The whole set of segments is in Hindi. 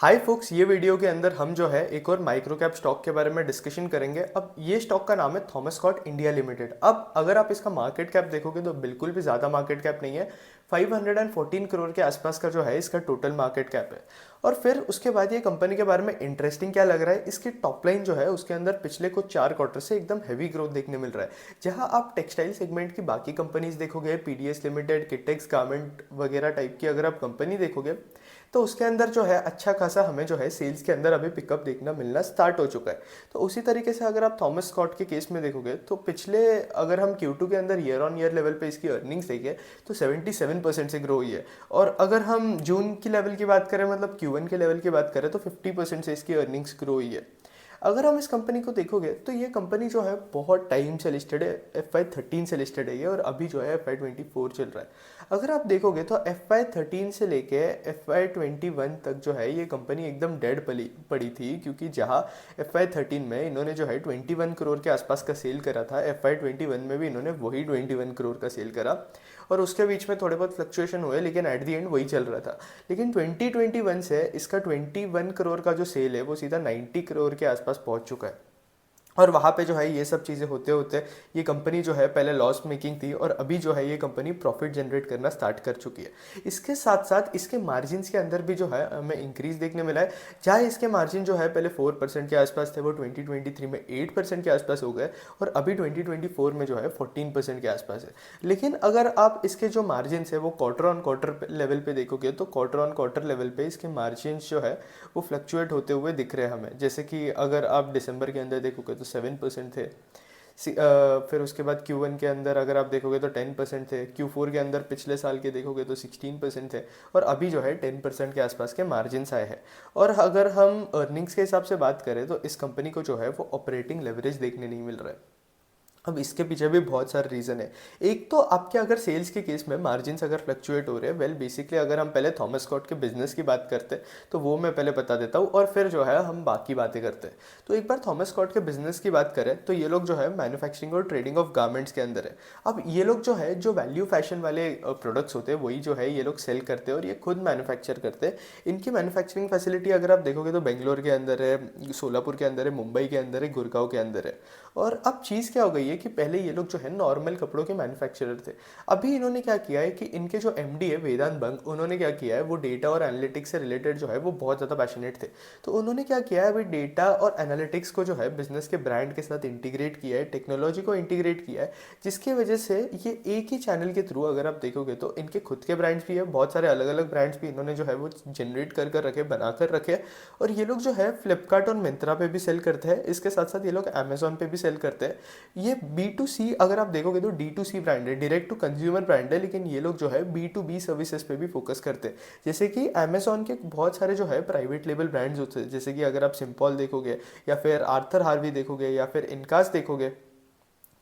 हाय फोक्स, ये वीडियो के अंदर हम जो है एक और माइक्रो कैप स्टॉक के बारे में डिस्कशन करेंगे। अब ये स्टॉक का नाम है थॉमस स्कॉट इंडिया लिमिटेड। अब अगर आप इसका मार्केट कैप देखोगे तो बिल्कुल भी ज़्यादा मार्केट कैप नहीं है। 514 करोड़ के आसपास का जो है इसका टोटल मार्केट कैप है। और फिर उसके बाद ये कंपनी के बारे में इंटरेस्टिंग क्या लग रहा है, इसकी टॉप लाइन जो है उसके अंदर पिछले कुछ 4 क्वार्टर से एकदम हैवी ग्रोथ देखने मिल रहा है। जहां आप टेक्सटाइल सेगमेंट की बाकी कंपनीज देखोगे, पीडीएस लिमिटेड, किटेक्स गारमेंट वगैरह टाइप की अगर आप कंपनी देखोगे तो उसके अंदर जो है अच्छा खासा हमें जो है सेल्स के अंदर अभी पिकअप देखना मिलना स्टार्ट हो चुका है। तो उसी तरीके से अगर आप थॉमस स्कॉट के केस में देखोगे तो पिछले अगर हम Q2 के अंदर ईयर ऑन ईयर लेवल पे इसकी अर्निंग्स देखें तो 77% से ग्रो हुई है। और अगर हम जून की लेवल की बात करें, मतलब Q1 के लेवल की बात करें, तो 50% से इसकी अर्निंग्स ग्रो हुई है। अगर हम इस कंपनी को देखोगे तो ये कंपनी जो है बहुत टाइम से लिस्टेड है, FY13 से लिस्टेड है ये, और अभी जो है FY24 चल रहा है। अगर आप देखोगे तो FY13 से लेके FY21 तक जो है ये कंपनी एकदम डेड पली पड़ी थी, क्योंकि जहाँ FY13 में इन्होंने जो है 21 करोड़ के आसपास का सेल करा था, FY21 में भी इन्होंने वही 21 करोड़ का सेल करा। और उसके बीच में थोड़े बहुत फ्लक्चुएशन हुए, लेकिन एट दी एंड वही चल रहा था। लेकिन 2021 से इसका 21 करोड़ का जो सेल है वो सीधा 90 करोड़ के आसपास पहुंच चुका है। और वहाँ पे जो है ये सब चीज़ें होते होते ये कंपनी जो है पहले लॉस मेकिंग थी और अभी जो है ये कंपनी प्रॉफिट जनरेट करना स्टार्ट कर चुकी है। इसके साथ साथ इसके मार्जिन के अंदर भी जो है हमें इंक्रीज देखने मिला है। जहाँ इसके मार्जिन जो है पहले 4% के आसपास थे, वो 2023 में 8% के आसपास हो गए, और अभी 2024 में जो है 14% के आसपास है। लेकिन अगर आप इसके जो मार्जिन है वो क्वार्टर ऑन क्वार्टर लेवल पे देखोगे तो क्वार्टर ऑन क्वार्टर लेवल पे इसके मार्जिन जो है वो फ्लक्चुएट होते हुए दिख रहे हैं हमें। जैसे कि अगर आप दिसंबर के अंदर देखोगे तो 7% थे। फिर उसके बाद Q1 के अंदर अगर आप देखोगे तो 10% थे। Q4 के अंदर पिछले साल के देखोगे तो 16% थे। और अभी जो है 10% के आसपास के मार्जिन आए हैं। और अगर हम अर्निंग्स के हिसाब से बात करें तो इस कंपनी को जो है वो ऑपरेटिंग लेवरेज देखने नहीं मिल रहा है। अब इसके पीछे भी बहुत सारे रीज़न है। एक तो आपके अगर सेल्स के केस में मार्जिन्स अगर फ्लक्चुएट हो रहे हैं, वेल बेसिकली अगर हम पहले थॉमस स्कॉट के बिजनेस की बात करते हैं तो वो मैं पहले बता देता हूँ, और फिर जो है हम बाकी बातें करते हैं। तो एक बार थॉमस स्कॉट के बिजनेस की बात करें तो ये लोग जो है मैन्युफैक्चरिंग और ट्रेडिंग ऑफ गारमेंट्स के अंदर है। अब ये लोग जो है जो वैल्यू फैशन वाले प्रोडक्ट्स होते हैं वही जो है ये लोग सेल करते हैं और ये खुद मैन्युफैक्चर करते हैं। इनकी मैन्युफैक्चरिंग फैसिलिटी अगर आप देखोगे तो बेंगलोर के अंदर है, सोलापुर के अंदर है, मुंबई के अंदर है, गुड़गांव के अंदर है। और अब चीज़ क्या हो गई है कि पहले ये लोग जो है नॉर्मल कपड़ों के मैन्युफैक्चरर थे। अभी इन्होंने क्या किया है कि इनके जो एमडी है वेदांत बंग, उन्होंने क्या किया है, वो डेटा और एनालिटिक्स से रिलेटेड जो है वो बहुत ज़्यादा पैशनेट थे। तो उन्होंने क्या किया है, अभी डेटा और एनालिटिक्स को जो है बिजनेस के ब्रांड के साथ इंटीग्रेट किया है, टेक्नोलॉजी को इंटीग्रेट किया है, जिसकी वजह से ये एक ही चैनल के थ्रू अगर आप देखोगे तो इनके खुद के ब्रांड्स भी है, बहुत सारे अलग अलग ब्रांड्स भी इन्होंने जो है वो जनरेट कर कर रखे, बना कर रखे। और ये लोग जो है फ्लिपकार्ट और मिंत्रा पे भी सेल करते हैं, इसके साथ साथ ये लोग अमेजोन पे भी सेल करते हैं। ये B2C अगर आप देखोगे तो D2C ब्रांड है, डायरेक्ट टू कंज्यूमर ब्रांड है, लेकिन ये लोग जो है B2B सर्विसेज पे भी फोकस करते हैं। जैसे कि अमेजोन के बहुत सारे जो है प्राइवेट लेबल ब्रांड्स होते हैं, जैसे कि अगर आप सिंपल देखोगे या फिर आर्थर हार्वी देखोगे या फिर इनकास देखोगे,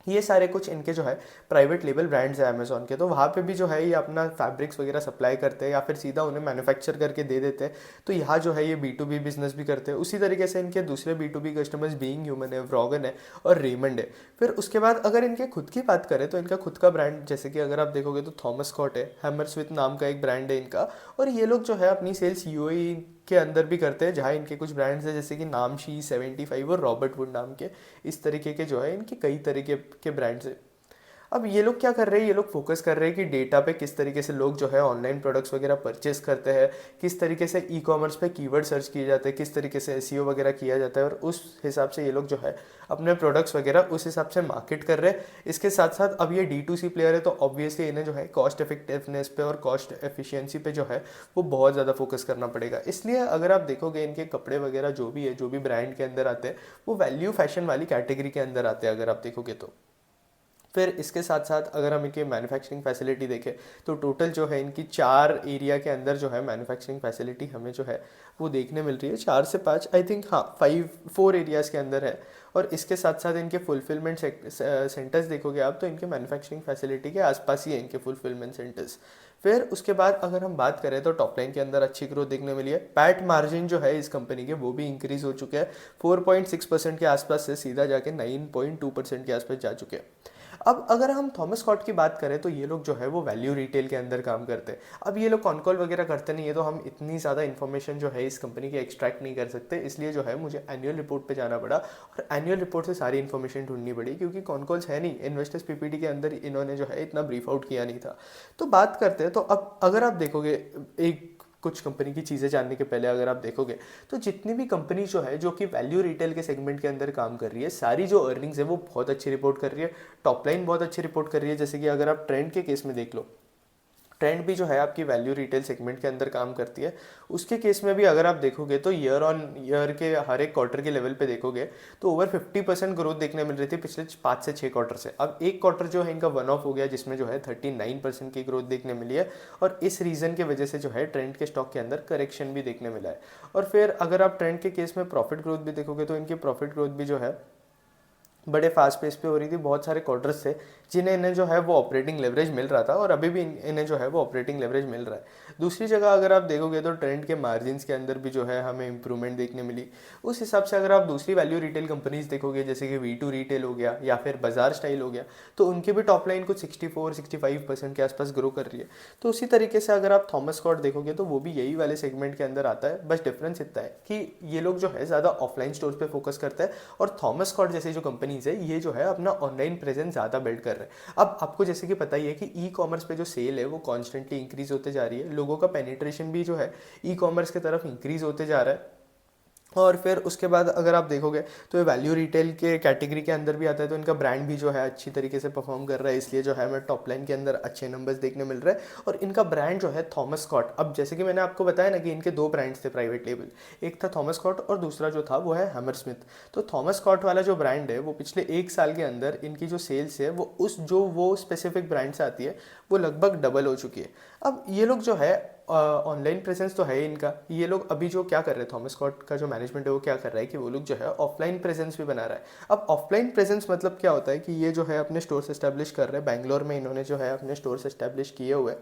ये सारे कुछ इनके जो है प्राइवेट लेबल ब्रांड्स हैं अमेजोन के। तो वहाँ पे भी जो है ये अपना फैब्रिक्स वगैरह सप्लाई करते हैं या फिर सीधा उन्हें मैन्युफैक्चर करके दे देते हैं। तो यहाँ जो है ये B2B बिजनेस भी करते हैं। उसी तरीके से इनके दूसरे B2B कस्टमर्स बीइंग ह्यूमन है, व्रॉगन है और रेमंड है। फिर उसके बाद अगर इनके खुद की बात करें तो इनका खुद का ब्रांड, जैसे कि अगर आप देखोगे तो थॉमस स्कॉट है, हैमरस्विथ नाम का एक ब्रांड है इनका। और ये लोग जो है अपनी सेल्स यूएई के अंदर भी करते हैं, जहाँ इनके कुछ ब्रांड्स हैं जैसे कि नामशी, 75 और रॉबर्ट वुड नाम के। इस तरीके के जो है इनके कई तरीके के ब्रांड्स हैं। अब ये लोग क्या कर रहे हैं, ये लोग फोकस कर रहे हैं कि डेटा पे किस तरीके से लोग जो है ऑनलाइन प्रोडक्ट्स वगैरह परचेस करते हैं, किस तरीके से ई कॉमर्स पे कीवर्ड सर्च किए जाते हैं, किस तरीके से एसईओ वगैरह किया जाता है, और उस हिसाब से ये लोग जो है अपने प्रोडक्ट्स वगैरह उस हिसाब से मार्केट कर रहे हैं। इसके साथ साथ अब ये D2C प्लेयर है तो ऑब्वियसली इन्हें जो है कॉस्ट इफेक्टिवनेस पे और कॉस्ट एफिशिएंसी पे जो है वो बहुत ज़्यादा फोकस करना पड़ेगा। इसलिए अगर आप देखोगे इनके कपड़े वगैरह जो भी है, जो भी ब्रांड के अंदर आते हैं, वो वैल्यू फैशन वाली कैटेगरी के अंदर आते हैं अगर आप देखोगे तो। फिर इसके साथ साथ अगर हम इनकी मैन्युफैक्चरिंग फैसिलिटी देखें तो टोटल जो है इनकी 4 एरिया के अंदर जो है मैन्युफैक्चरिंग फैसिलिटी हमें जो है वो देखने मिल रही है। 4 से 5, आई थिंक, हाँ, 4 एरियाज़ के अंदर है। और इसके साथ साथ इनके फुलफिलमेंट सेंटर्स देखोगे आप तो इनके मैन्युफैक्चरिंग फैसिलिटी के आसपास ही है इनके फुलफिलमेंट सेंटर्स। फिर उसके बाद अगर हम बात करें तो टॉप लाइन के अंदर अच्छी ग्रोथ देखने मिली है। पैट मार्जिन जो है इस कंपनी के वो भी इंक्रीज हो चुके हैं, 4.6% के आसपास से सीधा जाके 9.2% के आसपास जा चुके हैं। अब अगर हम थॉमस स्कॉट की बात करें तो ये लोग जो है वो वैल्यू रिटेल के अंदर काम करते हैं। अब ये लोग कॉन कॉल वगैरह करते नहीं है, तो हम इतनी ज़्यादा इन्फॉर्मेशन जो है इस कंपनी की एक्सट्रैक्ट नहीं कर सकते, इसलिए जो है मुझे एनुअल रिपोर्ट पे जाना पड़ा और एनुअल रिपोर्ट से सारी इन्फॉर्मेशन ढूंढनी पड़ी, क्योंकि कॉन कॉल्स है नहीं, इन्वेस्टर्स पीपीटी के अंदर इन्होंने जो है इतना ब्रीफ आउट किया नहीं था। तो बात करते हैं, तो अब अगर आप देखोगे एक कुछ कंपनी की चीज़ें जानने के पहले अगर आप देखोगे तो जितनी भी कंपनी जो है जो कि वैल्यू रिटेल के सेगमेंट के अंदर काम कर रही है, सारी जो अर्निंग्स है वो बहुत अच्छी रिपोर्ट कर रही है, टॉप लाइन बहुत अच्छी रिपोर्ट कर रही है। जैसे कि अगर आप ट्रेंड के केस में देख लो, ट्रेंड भी जो है आपकी वैल्यू रिटेल सेगमेंट के अंदर काम करती है। उसके केस में भी अगर आप देखोगे तो ईयर ऑन ईयर के हर एक क्वार्टर के लेवल पे देखोगे तो ओवर 50% ग्रोथ देखने मिल रही थी पिछले 5 से 6 क्वार्टर से। अब एक क्वार्टर जो है इनका वन ऑफ हो गया जिसमें जो है 39% की ग्रोथ देखने मिली है, और इस रीज़न की वजह से जो है ट्रेंड के स्टॉक के अंदर करेक्शन भी देखने मिला है। और फिर अगर आप ट्रेंड के केस में प्रॉफिट ग्रोथ भी देखोगे तो इनकी प्रॉफिट ग्रोथ भी जो है बड़े फास्ट पेस पे हो रही थी। बहुत सारे क्वार्टर्स थे जिन्हें इन्हें जो है वो ऑपरेटिंग लेवरेज मिल रहा था, और अभी भी इन्हें जो है वो ऑपरेटिंग लेवरेज मिल रहा है। दूसरी जगह अगर आप देखोगे तो ट्रेंड के मार्जिन्स के अंदर भी जो है हमें इंप्रूवमेंट देखने मिली। उस हिसाब से अगर आप दूसरी वैल्यू रिटेल कंपनीज देखोगे जैसे कि V2 रिटेल हो गया या फिर बाजार स्टाइल हो गया, तो उनकी भी टॉप लाइन कुछ 64-65% के आसपास ग्रो कर रही है। तो उसी तरीके से अगर आप थॉमस स्कॉट देखोगे तो वो भी यही वाले सेगमेंट के अंदर आता है, बस डिफरेंस इतना है कि ये लोग जो है ज़्यादा ऑफलाइन स्टोर्स पे फोकस करते हैं, और थॉमस स्कॉट जैसी जो कंपनीज है ये जो है अपना ऑनलाइन प्रेजेंस ज़्यादा बिल्ड कर रहे हैं। अब आपको जैसे कि पता ही है कि ई कॉमर्स पे जो सेल है वो कॉन्स्टेंटली इंक्रीज होते जा रही है, लोगों का पेनिट्रेशन भी जो है ई कॉमर्स की तरफ इंक्रीज होते जा रहा है। और फिर उसके बाद अगर आप देखोगे तो ये वैल्यू रिटेल के कैटेगरी के अंदर भी आता है, तो इनका ब्रांड भी जो है अच्छी तरीके से परफॉर्म कर रहा है, इसलिए जो है हमें टॉप लाइन के अंदर अच्छे नंबर्स देखने मिल रहे हैं। और इनका ब्रांड जो है थॉमस स्कॉट, अब जैसे कि मैंने आपको बताया ना कि इनके दो ब्रांड्स थे प्राइवेट लेबल, एक था थॉमस स्कॉट और दूसरा जो था वो है हैमर स्मिथ। तो थॉमस स्कॉट वाला जो ब्रांड है वो पिछले एक साल के अंदर इनकी जो सेल्स है वो उस जो वो स्पेसिफिक ब्रांड से आती है वो लगभग डबल हो चुकी है। अब ये लोग जो है ऑनलाइन प्रेजेंस तो है इनका, ये लोग अभी जो क्या कर रहे हैं, थॉमस स्कॉट का जो मैनेजमेंट है वो क्या कर रहा है कि वो लोग जो है ऑफलाइन प्रेजेंस भी बना रहा है। अब ऑफलाइन प्रेजेंस मतलब क्या होता है कि ये जो है अपने स्टोर्स एस्टेब्लिश कर रहे हैं, बैंगलोर में इन्होंने जो है अपने स्टोर्स एस्टेब्लिश किए हुए हैं,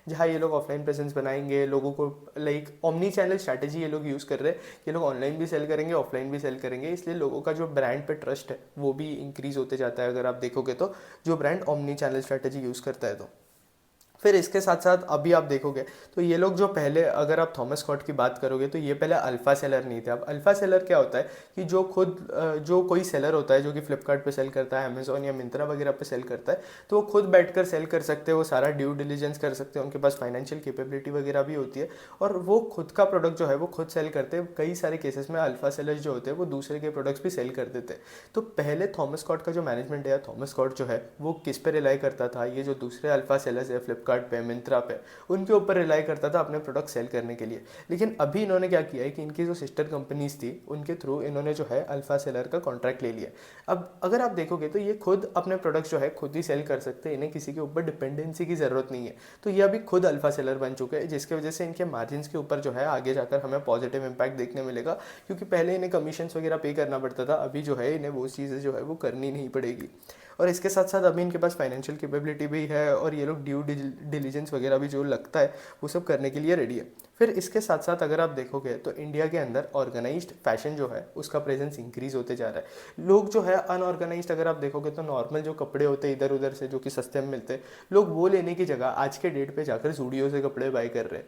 जहाँ ये लोग ऑफलाइन प्रेजेंस बनाएंगे, लोगों को लाइक ओमनी चैनल स्ट्रैटेजी ये लोग यूज़ कर रहे हैं। ये लोग ऑनलाइन भी सेल करेंगे, ऑफलाइन भी सेल करेंगे, इसलिए लोगों का जो ब्रांड पे ट्रस्ट है वो भी इंक्रीज होते जाता है अगर आप देखोगे तो, जो brand omni channel strategy use करता है तो। फिर इसके साथ साथ अभी आप देखोगे तो ये लोग जो पहले, अगर आप थॉमस स्कॉट की बात करोगे तो ये पहले अल्फ़ा सेलर नहीं थे। अब अल्फ़ा सेलर क्या होता है कि जो खुद जो कोई सेलर होता है जो कि फ्लिपकार्ट पे सेल करता है, अमेजोन या मिंत्रा वगैरह पे सेल करता है, तो वो खुद बैठकर सेल कर सकते हैं, वो सारा ड्यू डिलीजेंस कर सकते हैं, उनके पास फाइनेंशियल कैपेबिलिटी वगैरह भी होती है, और वो खुद का प्रोडक्ट जो है वो खुद सेल करते हैं। कई सारे केसेस में अल्फ़ा सेलर्स जो होते हैं वो दूसरे के प्रोडक्ट्स भी सेल कर देते हैं। तो पहले थॉमस स्कॉट का जो मैनेजमेंट है, थॉमस स्कॉट जो है वो किस पे रिलाई करता था, ये जो दूसरे अल्फ़ा सेलर्स है फ्लिपकार्ट पे, मिंत्रा पे, उनके ऊपर रिलाई करता था अपने प्रोडक्ट सेल करने के लिए। लेकिन अभी इन्होंने क्या किया है कि इनकी जो सिस्टर कंपनीज थी उनके थ्रू इन्होंने जो है अल्फा सेलर का कॉन्ट्रैक्ट ले लिया। अब अगर आप देखोगे तो ये खुद अपने प्रोडक्ट्स जो है खुद ही सेल कर सकते हैं, इन्हें किसी के ऊपर डिपेंडेंसी की ज़रूरत नहीं है। तो ये अभी खुद अल्फा सेलर बन चुके हैं, जिसकी वजह से इनके मार्जिन के ऊपर जो है आगे जाकर हमें पॉजिटिव इंपैक्ट देखने मिलेगा, क्योंकि पहले इन्हें कमीशन वगैरह पे करना पड़ता था, अभी जो है इन्हें वो चीज़ें जो है वो करनी नहीं पड़ेगी। और इसके साथ साथ अभी इनके पास फाइनेंशियल कैपेबिलिटी भी है, और ये लोग ड्यू डिलीजेंस वगैरह भी जो लगता है वो सब करने के लिए रेडी है। फिर इसके साथ साथ अगर आप देखोगे तो इंडिया के अंदर ऑर्गेनाइज्ड फैशन जो है उसका प्रेजेंस इंक्रीज होते जा रहा है। लोग जो है अनऑर्गेनाइज्ड, अगर आप देखोगे तो नॉर्मल जो कपड़े होते हैं इधर उधर से जो कि सस्ते में मिलते हैं, लोग वो लेने की जगह आज के डेट पे जाकर जूडियो से कपड़े बाय कर रहे हैं।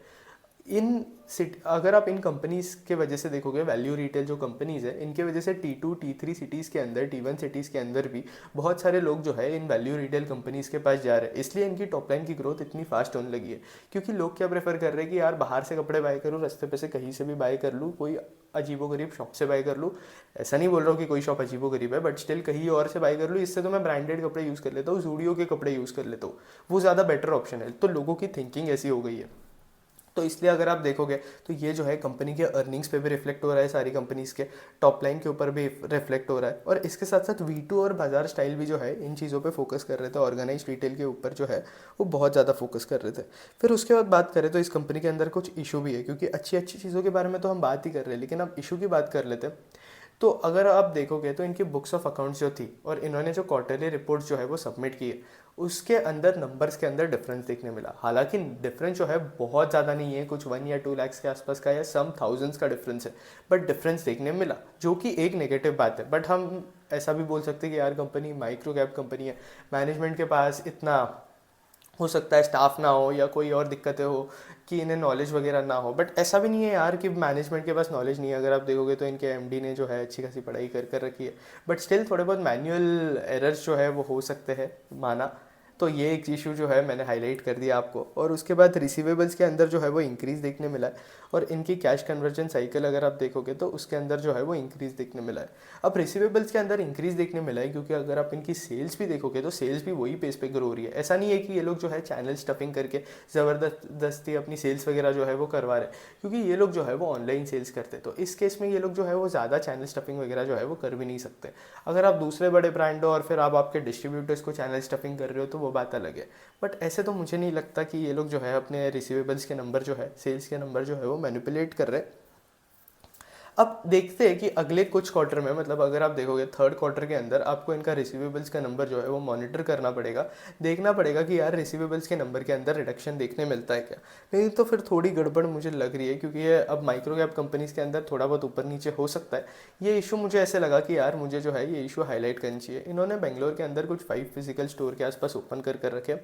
अगर आप इन कंपनीज के वजह से देखोगे, वैल्यू रिटेल जो कंपनीज है इनके वजह से T2 T3 सिटीज़ के अंदर, T1 सिटीज़ के अंदर भी बहुत सारे लोग जो है इन वैल्यू रिटेल कंपनीज के पास जा रहे हैं, इसलिए इनकी टॉप लाइन की ग्रोथ इतनी फास्ट होने लगी है। क्योंकि लोग क्या प्रेफर कर रहे हैं कि यार बाहर से कपड़े बाय करूँ, रास्ते पे से कहीं से भी बाय कर लूँ, कोई अजीबोगरीब शॉप से बाय कर लूँ। ऐसा नहीं बोल रहा हूँ कि कोई शॉप अजीबोगरीब है, बट स्टिल कहीं और से बाय कर लूँ, इससे तो मैं ब्रांडेड कपड़े यूज़ कर लेता हूँ, जूडियो के कपड़े यूज़ कर लेता हूँ, वो ज़्यादा बेटर ऑप्शन है। तो लोगों की थिंकिंग ऐसी हो गई है। तो इसलिए अगर आप देखोगे तो ये जो है कंपनी के अर्निंग्स पे भी रिफ्लेक्ट हो रहा है, सारी कंपनीज के टॉप लाइन के ऊपर भी रिफ्लेक्ट हो रहा है। और इसके साथ साथ V2 और बाजार स्टाइल भी जो है इन चीज़ों पे फोकस कर रहे थे, ऑर्गेनाइज रिटेल के ऊपर जो है वो बहुत ज़्यादा फोकस कर रहे थे। फिर उसके बाद बात करें तो इस कंपनी के अंदर कुछ इशू भी है, क्योंकि अच्छी अच्छी चीज़ों के बारे में तो हम बात ही कर रहे हैं, लेकिन अब इशू की बात कर लेते हैं। तो अगर आप देखोगे तो इनकी बुक्स ऑफ अकाउंट्स जो थी और इन्होंने जो क्वार्टरली रिपोर्ट्स जो है वो सबमिट किए, उसके अंदर नंबर्स के अंदर डिफरेंस देखने मिला। हालांकि डिफरेंस जो है बहुत ज़्यादा नहीं है, कुछ 1 या 2 लाख के आसपास का या सम थाउजेंड्स का डिफरेंस है, बट डिफरेंस देखने मिला, जो कि एक नेगेटिव बात है। बट हम ऐसा भी बोल सकते हैं कि यार कंपनी माइक्रो कैप कंपनी है, मैनेजमेंट के पास इतना हो सकता है स्टाफ ना हो या कोई और दिक्कतें हो कि इन्हें नॉलेज वगैरह ना हो, बट ऐसा भी नहीं है यार कि मैनेजमेंट के पास नॉलेज नहीं है। अगर आप देखोगे तो इनके एमडी ने जो है अच्छी खासी पढ़ाई कर कर रखी है, बट स्टिल थोड़े बहुत मैनुअल एरर्स जो है वो हो सकते हैं, माना। तो ये एक इशू जो है मैंने हाईलाइट कर दिया आपको। और उसके बाद रिसीवेबल्स के अंदर जो है वो इंक्रीज़ देखने मिला है, और इनकी कैश कन्वर्जन साइकिल अगर आप देखोगे तो उसके अंदर जो है वो इंक्रीज़ देखने मिला है। अब रिसीवेबल्स के अंदर इंक्रीज़ देखने मिला है क्योंकि अगर आप इनकी सेल्स भी देखोगे तो सेल्स भी वही पेस पे ग्रो हो रही है। ऐसा नहीं है कि ये लोग जो है चैनल स्टफिंग करके ज़बरदस्ती अपनी सेल्स वगैरह जो है वो करवा रहे हैं, क्योंकि ये लोग जो है वो ऑनलाइन सेल्स करते हैं। तो इस केस में ये लोग जो है वो ज़्यादा चैनल स्टफिंग वगैरह जो है वो कर भी नहीं सकते। अगर आप दूसरे बड़े ब्रांड हो और फिर आप आपके डिस्ट्रीब्यूटर्स को चैनल स्टफिंग कर रहे हो तो वो बात अलग है, बट ऐसे तो मुझे नहीं लगता कि ये लोग जो है अपने रिसीवेबल्स के नंबर जो है, सेल्स के नंबर जो है वो मैनिपुलेट कर रहे हैं। अब देखते हैं कि अगले कुछ क्वार्टर में, मतलब अगर आप देखोगे थर्ड क्वार्टर के अंदर आपको इनका रिसीवेबल्स का नंबर जो है वो मॉनिटर करना पड़ेगा, देखना पड़ेगा कि यार रिसीवेबल्स के नंबर के अंदर रिडक्शन देखने मिलता है क्या। नहीं तो फिर थोड़ी गड़बड़ मुझे लग रही है, क्योंकि ये अब माइक्रो कैप कंपनीज के अंदर थोड़ा बहुत ऊपर नीचे हो सकता है। ये इशू मुझे ऐसे लगा कि यार मुझे जो है ये इशू हाईलाइट करनी चाहिए। इन्होंने बेंगलोर के अंदर कुछ 5 फिजिकल स्टोर के आसपास ओपन कर रखे।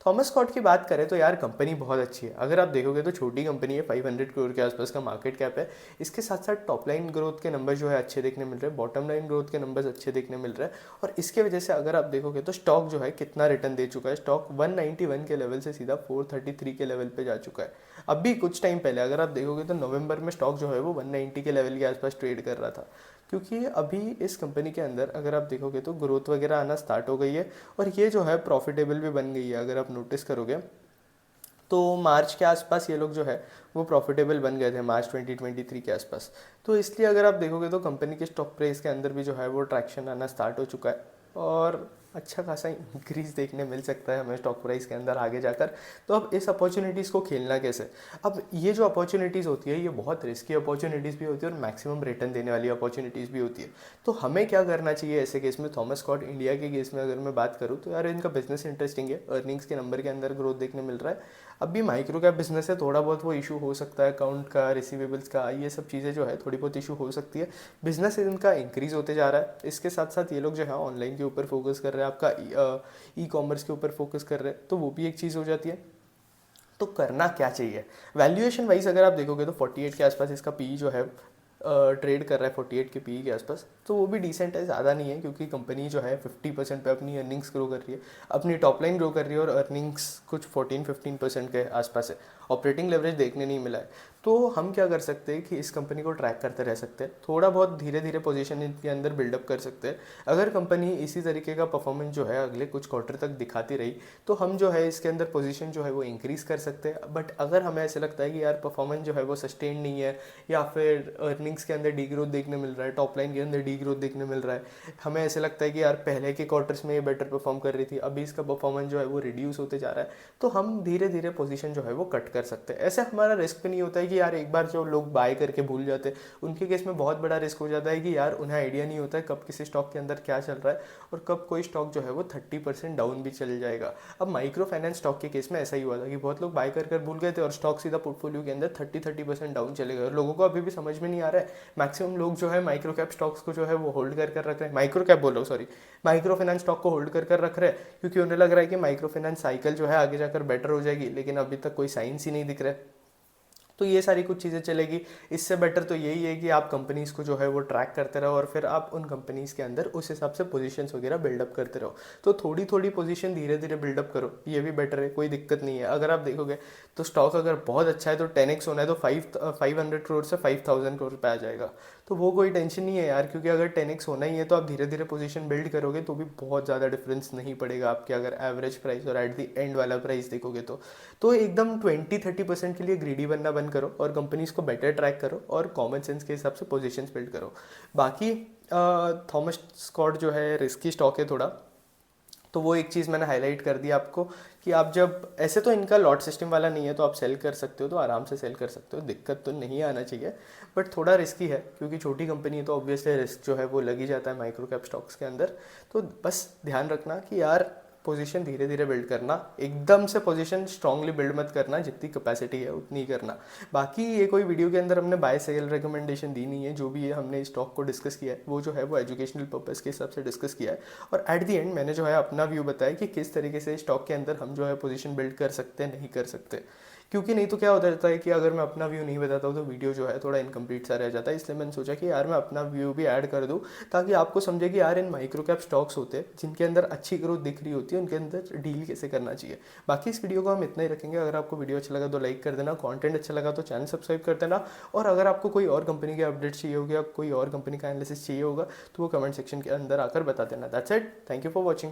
थॉमस स्कॉट की बात करें तो यार कंपनी बहुत अच्छी है। अगर आप देखोगे तो छोटी कंपनी है, 500 करोड़ के आसपास का मार्केट कैप है। इसके साथ साथ टॉप लाइन ग्रोथ के नंबर जो है अच्छे देखने मिल रहे हैं, बॉटम लाइन ग्रोथ के नंबर्स अच्छे देखने मिल रहे हैं। और इसके वजह से अगर आप देखोगे तो स्टॉक जो है कितना रिटर्न दे चुका है। स्टॉक 191 के लेवल से सीधा 433 के लेवल पे जा चुका है। अभी कुछ टाइम पहले अगर आप देखोगे तो नवंबर में स्टॉक जो है वो 190 के लेवल के आसपास ट्रेड कर रहा था, क्योंकि अभी इस कंपनी के अंदर अगर आप देखोगे तो ग्रोथ वगैरह आना स्टार्ट हो गई है, और ये जो है प्रॉफिटेबल भी बन गई है। अगर आप नोटिस करोगे तो मार्च के आसपास ये लोग जो है वो प्रॉफिटेबल बन गए थे, मार्च 2023 के आसपास। तो इसलिए अगर आप देखोगे तो कंपनी के स्टॉक प्राइस के अंदर भी जो है वो ट्रैक्शन आना स्टार्ट हो चुका है, और अच्छा खासा इंक्रीज देखने मिल सकता है हमें स्टॉक प्राइस के अंदर आगे जाकर। तो अब इस अपॉर्चुनिटीज़ को खेलना कैसे। अब ये जो अपॉर्चुनिटीज़ होती है ये बहुत रिस्की अपॉर्चुनिटीज़ भी होती है और मैक्सिमम रिटर्न देने वाली अपॉर्चुनिटीज़ भी होती है। तो हमें क्या करना चाहिए ऐसे केस में। थॉमस स्कॉट इंडिया के केस में अगर मैं बात करूँ तो यार इनका बिजनेस इंटरेस्टिंग है, अर्निंग्स के नंबर के अंदर ग्रोथ देखने मिल रहा है। अब भी माइक्रो कैप बिजनेस है, थोड़ा बहुत वो इशू हो सकता है अकाउंट का, रिसीवेबल्स का, ये सब चीज़ें जो है थोड़ी बहुत इशू हो सकती है। बिजनेस इनका इंक्रीज होते जा रहा है, इसके साथ साथ ये लोग जो है ऑनलाइन के ऊपर फोकस कर रहे हैं, आपका ई कॉमर्स के ऊपर फोकस कर रहे हैं, तो वो भी एक चीज़ हो जाती है। तो करना क्या चाहिए। वैल्यूएशन वाइज अगर आप देखोगे तो 48 के आसपास इसका पी जो है ट्रेड कर रहा है, 48 के पी के आसपास, तो वो भी डिसेंट है, ज़्यादा नहीं है, क्योंकि कंपनी जो है 50% पे अपनी अर्निंग्स ग्रो कर रही है, अपनी टॉप लाइन ग्रो कर रही है, और अर्निंग्स कुछ 14-15% के आसपास है। ऑपरेटिंग लेवरेज देखने नहीं मिला है। तो हम क्या कर सकते हैं कि इस कंपनी को ट्रैक करते रह सकते हैं, थोड़ा बहुत धीरे धीरे पोजीशन इनके अंदर बिल्डअप कर सकते हैं। अगर कंपनी इसी तरीके का परफॉर्मेंस जो है अगले कुछ क्वार्टर तक दिखाती रही तो हम जो है इसके अंदर पोजीशन जो है वो इंक्रीज कर सकते हैं। बट अगर हमें ऐसे लगता है कि यार परफॉर्मेंस जो है वो सस्टेन नहीं है, या फिर अर्निंग्स के अंदर डी ग्रोथ देखने मिल रहा है, टॉप लाइन के अंदर डी ग्रोथ देखने मिल रहा है, हमें ऐसे लगता है कि यार पहले के क्वार्टर्स में ये बेटर परफॉर्म कर रही थी, अभी इसका परफॉर्मेंस जो है वो रिड्यूस होते जा रहा है, तो हम धीरे धीरे पोजीशन जो है वो कट कर सकते हैं। ऐसे हमारा रिस्क भी नहीं होता है कि यार एक बार जो लोग बाय करके भूल जाते हैं, उनके केस में बहुत बड़ा रिस्क हो जाता है कि यार उन्हें आइडिया नहीं होता है कब किसी स्टॉक के अंदर क्या चल रहा है, और कब कोई स्टॉक जो है वो 30% डाउन भी चल जाएगा। अब माइक्रो फाइनेंस स्टॉक के केस में ऐसा ही हुआ था कि बहुत लोग बाय कर भूल गए थे और स्टॉक सीधा पोर्टफोलियो के अंदर 30% डाउन चले गए, और लोगों को अभी भी समझ में नहीं आ रहा है। मैक्सिमम लोग जो है माइक्रो कैप स्टॉक्स को जो है वो होल्ड कर रख रहे हैं, माइक्रो कैप बोलो सॉरी, माइक्रो फाइनेंस स्टॉक को होल्ड कर रख रहे हैं, क्योंकि उन्हें लग रहा है कि माइक्रो फाइनेंस साइकिल जो है आगे जाकर बेटर हो जाएगी, लेकिन अभी तक कोई साइंस ही नहीं दिख रहा है। तो ये सारी कुछ चीज़ें चलेगी। इससे बेटर तो यही है कि आप कंपनीज़ को जो है वो ट्रैक करते रहो, और फिर आप उन कंपनीज़ के अंदर उस हिसाब से पोजीशंस वगैरह बिल्डअप करते रहो। तो थोड़ी थोड़ी पोजीशन धीरे धीरे बिल्डअप करो, ये भी बेटर है, कोई दिक्कत नहीं है। अगर आप देखोगे तो स्टॉक अगर बहुत अच्छा है तो 10x होना है तो 500 करोड़ से 5000 करोड़ पे आ जाएगा, तो वो कोई टेंशन नहीं है यार, क्योंकि अगर 10x होना ही है तो आप धीरे धीरे पोजीशन बिल्ड करोगे तो भी बहुत ज़्यादा डिफरेंस नहीं पड़ेगा आपके अगर एवरेज प्राइस और एट द एंड वाला प्राइस देखोगे तो एकदम 20-30% के लिए ग्रीडी बनना बंद करो, और कंपनीज को बेटर ट्रैक करो, और कॉमन सेंस के हिसाब से पोजीशंस बिल्ड करो। बाकी थॉमस स्कॉट जो है रिस्की स्टॉक है थोड़ा, तो वो एक चीज़ मैंने हाईलाइट कर दी आपको कि आप जब ऐसे तो इनका लॉट सिस्टम वाला नहीं है तो आप सेल कर सकते हो, तो आराम से सेल कर सकते हो, दिक्कत तो नहीं आना चाहिए। बट थोड़ा रिस्की है क्योंकि छोटी कंपनी है, तो ऑब्वियसली रिस्क जो है वो लग ही जाता है माइक्रो कैप स्टॉक्स के अंदर। तो बस ध्यान रखना कि यार पोजीशन धीरे धीरे बिल्ड करना, एकदम से पोजीशन स्ट्रांगली बिल्ड मत करना, जितनी कैपेसिटी है उतनी ही करना। बाकी ये कोई वीडियो के अंदर हमने बाय सेल रिकमेंडेशन दी नहीं है, जो भी है हमने स्टॉक को डिस्कस किया है वो जो है वो एजुकेशनल पर्पस के हिसाब से डिस्कस किया है। और एट द एंड मैंने जो है अपना व्यू बताया कि किस तरीके से स्टॉक के अंदर हम जो है पोजीशन बिल्ड कर सकते हैं, नहीं कर सकते। क्योंकि नहीं तो क्या हो जाता है कि अगर मैं अपना व्यू नहीं बताता हूँ तो वीडियो जो है थोड़ा इनकम्प्लीट सा रह जाता है। इसलिए मैंने सोचा कि यार मैं अपना व्यू भी ऐड कर दूँ, ताकि आपको समझे कि यार इन माइक्रो कैप स्टॉक्स होते हैं जिनके अंदर अच्छी ग्रोथ दिख रही होती है, उनके अंदर डील कैसे करना चाहिए। बाकी इस वीडियो को हम इतना ही रखेंगे। अगर आपको वीडियो अच्छा लगा तो लाइक कर देना, कंटेंट अच्छा लगा तो चैनल सब्सक्राइब कर देना, और अगर आपको कोई और कंपनी के अपडेट चाहिए होगा, कोई और कंपनी का एनालिसिस चाहिए होगा, तो वो कमेंट सेक्शन के अंदर आकर बता देना। That's it, thank you for watching.